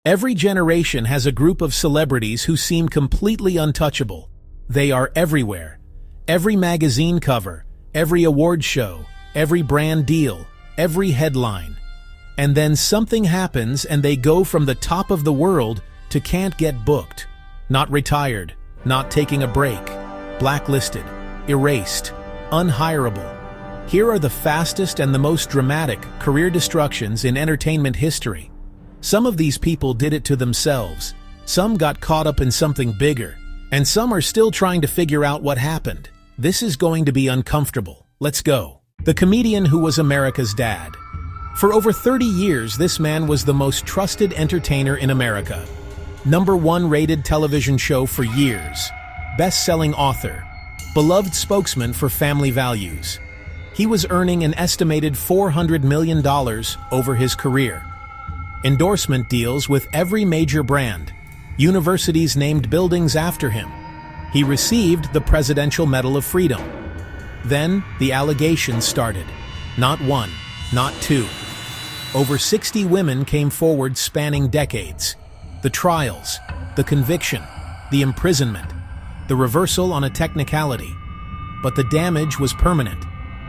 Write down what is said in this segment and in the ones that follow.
Every generation has a group of celebrities who seem completely untouchable. They are everywhere. Every magazine cover, every award show, every brand deal, every headline. And then something happens and they go from the top of the world to can't get booked. Not retired, not taking a break, blacklisted, erased, unhirable. Here are the fastest and the most dramatic career destructions in entertainment history. Some of these people did it to themselves, some got caught up in something bigger, and some are still trying to figure out what happened. This is going to be uncomfortable. Let's go. The comedian who was America's dad. For over 30 years, this man was the most trusted entertainer in America. #1 rated television show for years. Best-selling author. Beloved spokesman for family values. He was earning an estimated $400 million over his career. Endorsement deals with every major brand. Universities named buildings after him. He received the Presidential Medal of Freedom. Then the allegations started. Not one, not two. Over 60 women came forward spanning decades. The trials, the conviction, the imprisonment, the reversal on a technicality. But the damage was permanent.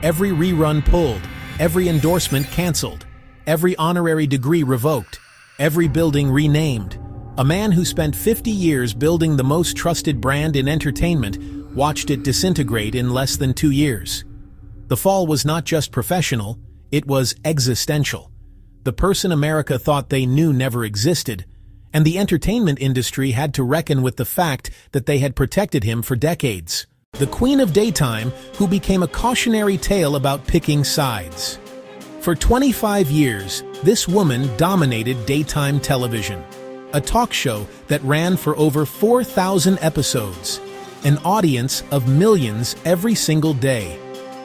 Every rerun pulled, every endorsement canceled. Every honorary degree revoked, every building renamed. A man who spent 50 years building the most trusted brand in entertainment watched it disintegrate in less than 2 years. The fall was not just professional, it was existential. The person America thought they knew never existed, and the entertainment industry had to reckon with the fact that they had protected him for decades. The Queen of Daytime, who became a cautionary tale about picking sides. For 25 years, this woman dominated daytime television. A talk show that ran for over 4,000 episodes. An audience of millions every single day.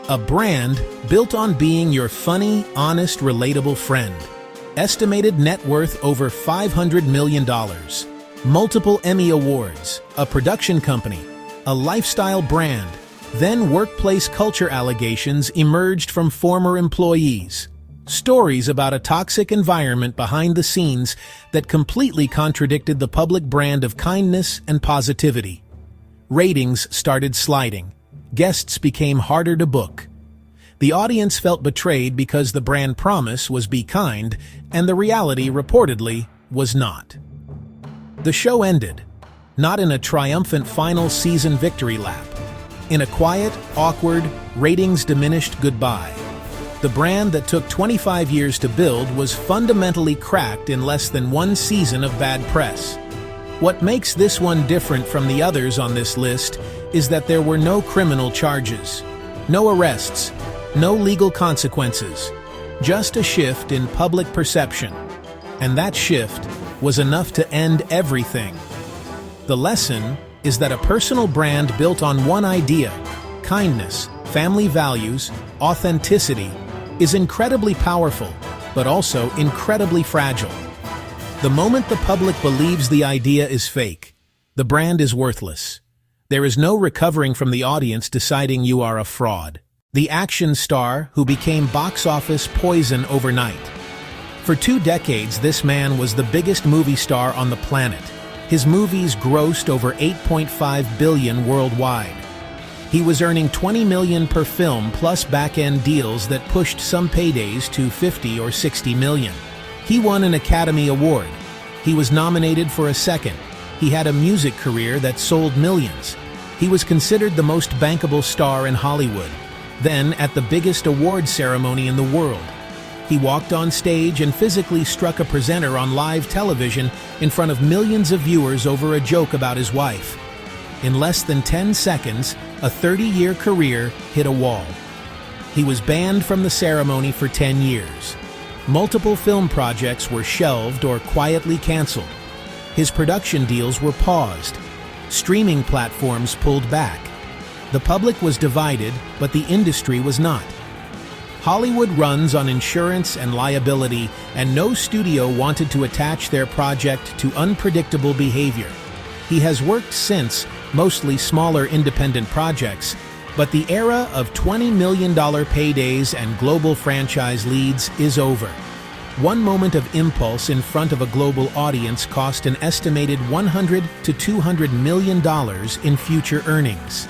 A brand built on being your funny, honest, relatable friend. Estimated net worth over $500 million. Multiple Emmy Awards. A production company. A lifestyle brand. Then workplace culture allegations emerged from former employees. Stories about a toxic environment behind the scenes that completely contradicted the public brand of kindness and positivity. Ratings started sliding. Guests became harder to book. The audience felt betrayed because the brand promise was be kind, and the reality reportedly was not. The show ended, not in a triumphant final season victory lap. In a quiet, awkward, ratings-diminished goodbye. The brand that took 25 years to build was fundamentally cracked in less than 1 season of bad press. What makes this one different from the others on this list is that there were no criminal charges, no arrests, no legal consequences, just a shift in public perception. And that shift was enough to end everything. The lesson is that a personal brand built on one idea, kindness, family values, authenticity, is incredibly powerful, but also incredibly fragile. The moment the public believes the idea is fake, the brand is worthless. There is no recovering from the audience deciding you are a fraud. The action star who became box office poison overnight. For 2 decades, this man was the biggest movie star on the planet. His movies grossed over $8.5 billion worldwide. He was earning $20 million per film plus back-end deals that pushed some paydays to $50 or $60 million. He won an Academy Award. He was nominated for a second. He had a music career that sold millions. He was considered the most bankable star in Hollywood. Then, at the biggest award ceremony in the world, he walked on stage and physically struck a presenter on live television in front of millions of viewers over a joke about his wife. In less than 10 seconds, a 30-year career hit a wall. He was banned from the ceremony for 10 years. Multiple film projects were shelved or quietly canceled. His production deals were paused. Streaming platforms pulled back. The public was divided, but the industry was not. Hollywood runs on insurance and liability, and no studio wanted to attach their project to unpredictable behavior. He has worked since, mostly smaller independent projects, but the era of $20 million paydays and global franchise leads is over. One moment of impulse in front of a global audience cost an estimated $100 to $200 million in future earnings.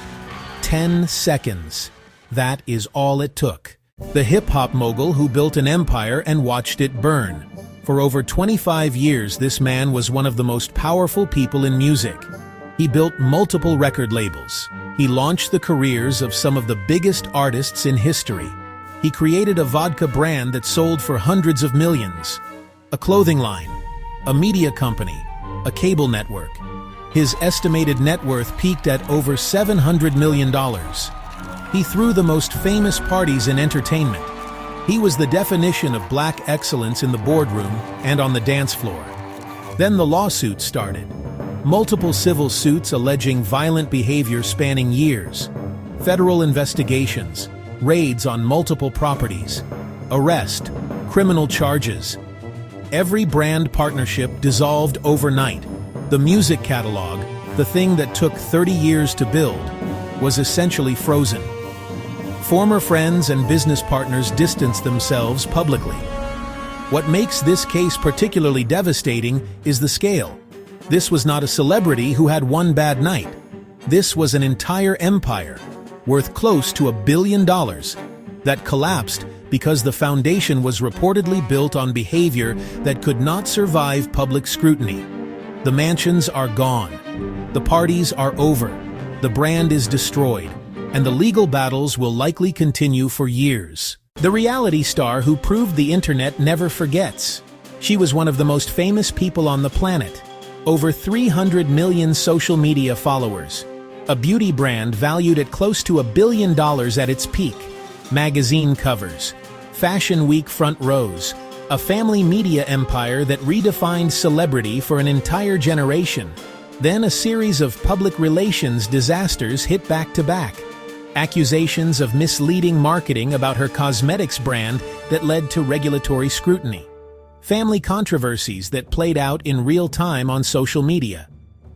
10 seconds. That is all it took. The hip-hop mogul who built an empire and watched it burn. For over 25 years, this man was one of the most powerful people in music. He built multiple record labels. He launched the careers of some of the biggest artists in history. He created a vodka brand that sold for hundreds of millions, a clothing line, a media company, a cable network. His estimated net worth peaked at over $700 million. He threw the most famous parties in entertainment. He was the definition of black excellence in the boardroom and on the dance floor. Then the lawsuits started. Multiple civil suits alleging violent behavior spanning years. Federal investigations, raids on multiple properties, arrest, criminal charges. Every brand partnership dissolved overnight. The music catalog, the thing that took 30 years to build, was essentially frozen. Former friends and business partners distanced themselves publicly. What makes this case particularly devastating is the scale. This was not a celebrity who had one bad night. This was an entire empire, worth close to $1 billion, that collapsed because the foundation was reportedly built on behavior that could not survive public scrutiny. The mansions are gone. The parties are over. The brand is destroyed. And the legal battles will likely continue for years. The reality star who proved the internet never forgets. She was one of the most famous people on the planet. Over 300 million social media followers. A beauty brand valued at close to $1 billion at its peak. Magazine covers. Fashion Week front rows. A family media empire that redefined celebrity for an entire generation. Then a series of public relations disasters hit back to back. Accusations of misleading marketing about her cosmetics brand that led to regulatory scrutiny. Family controversies that played out in real time on social media.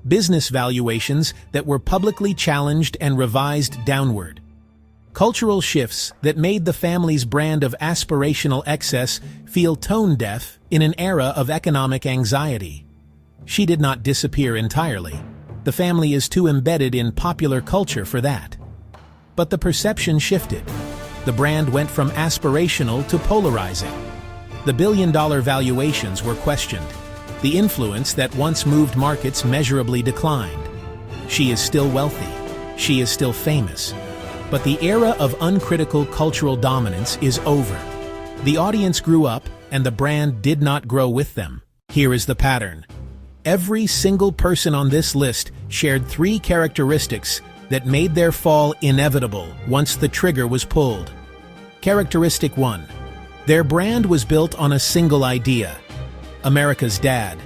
Business valuations that were publicly challenged and revised downward. Cultural shifts that made the family's brand of aspirational excess feel tone-deaf in an era of economic anxiety. She did not disappear entirely. The family is too embedded in popular culture for that. But the perception shifted. The brand went from aspirational to polarizing. The billion-dollar valuations were questioned. The influence that once moved markets measurably declined. She is still wealthy. She is still famous. But the era of uncritical cultural dominance is over. The audience grew up, and the brand did not grow with them. Here is the pattern. Every single person on this list shared 3 characteristics that made their fall inevitable once the trigger was pulled. Characteristic 1. Their brand was built on a single idea. America's dad,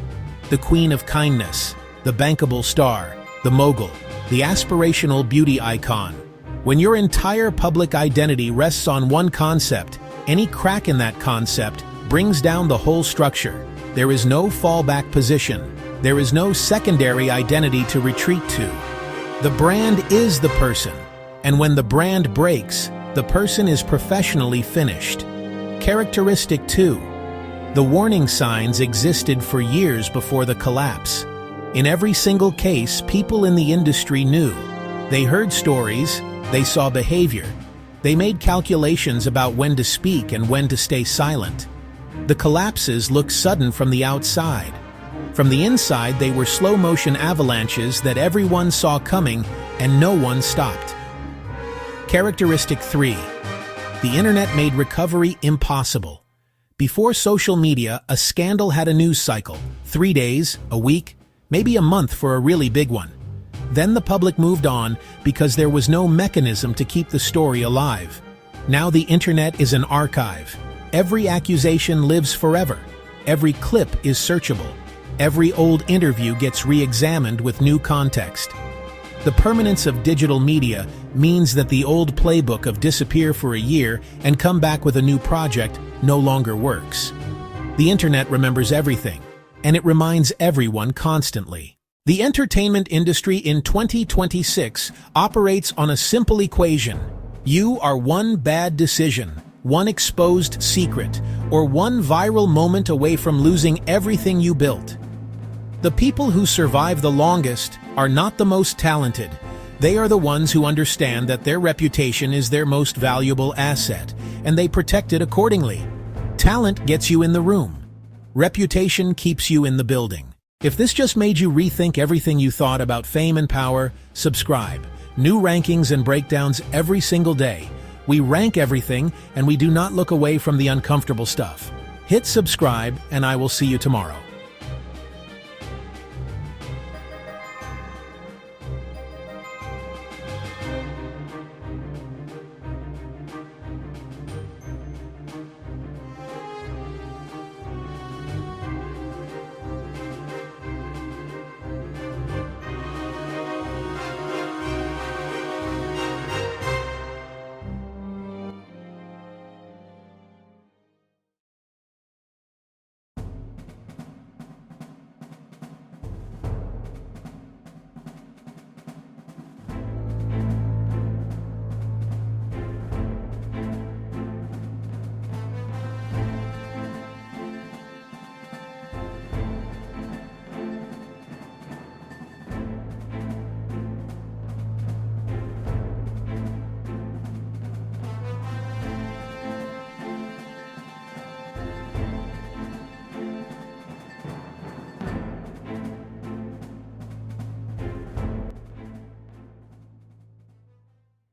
the queen of kindness, the bankable star, the mogul, the aspirational beauty icon. When your entire public identity rests on one concept, any crack in that concept brings down the whole structure. There is no fallback position. There is no secondary identity to retreat to. The brand is the person, and when the brand breaks, the person is professionally finished. Characteristic 2. The warning signs existed for years before the collapse. In every single case, people in the industry knew. They heard stories, they saw behavior. They made calculations about when to speak and when to stay silent. The collapses looked sudden from the outside. From the inside, they were slow-motion avalanches that everyone saw coming and no one stopped. Characteristic 3. The internet made recovery impossible. Before social media, a scandal had a news cycle. 3 days, a week, maybe a month for a really big one. Then the public moved on because there was no mechanism to keep the story alive. Now the internet is an archive. Every accusation lives forever. Every clip is searchable. Every old interview gets re-examined with new context. The permanence of digital media means that the old playbook of disappear for a year and come back with a new project no longer works. The internet remembers everything, and it reminds everyone constantly. The entertainment industry in 2026 operates on a simple equation. You are one bad decision, one exposed secret, or one viral moment away from losing everything you built. The people who survive the longest are not the most talented. They are the ones who understand that their reputation is their most valuable asset, and they protect it accordingly. Talent gets you in the room. Reputation keeps you in the building. If this just made you rethink everything you thought about fame and power, subscribe. New rankings and breakdowns every single day. We rank everything, and we do not look away from the uncomfortable stuff. Hit subscribe, and I will see you tomorrow.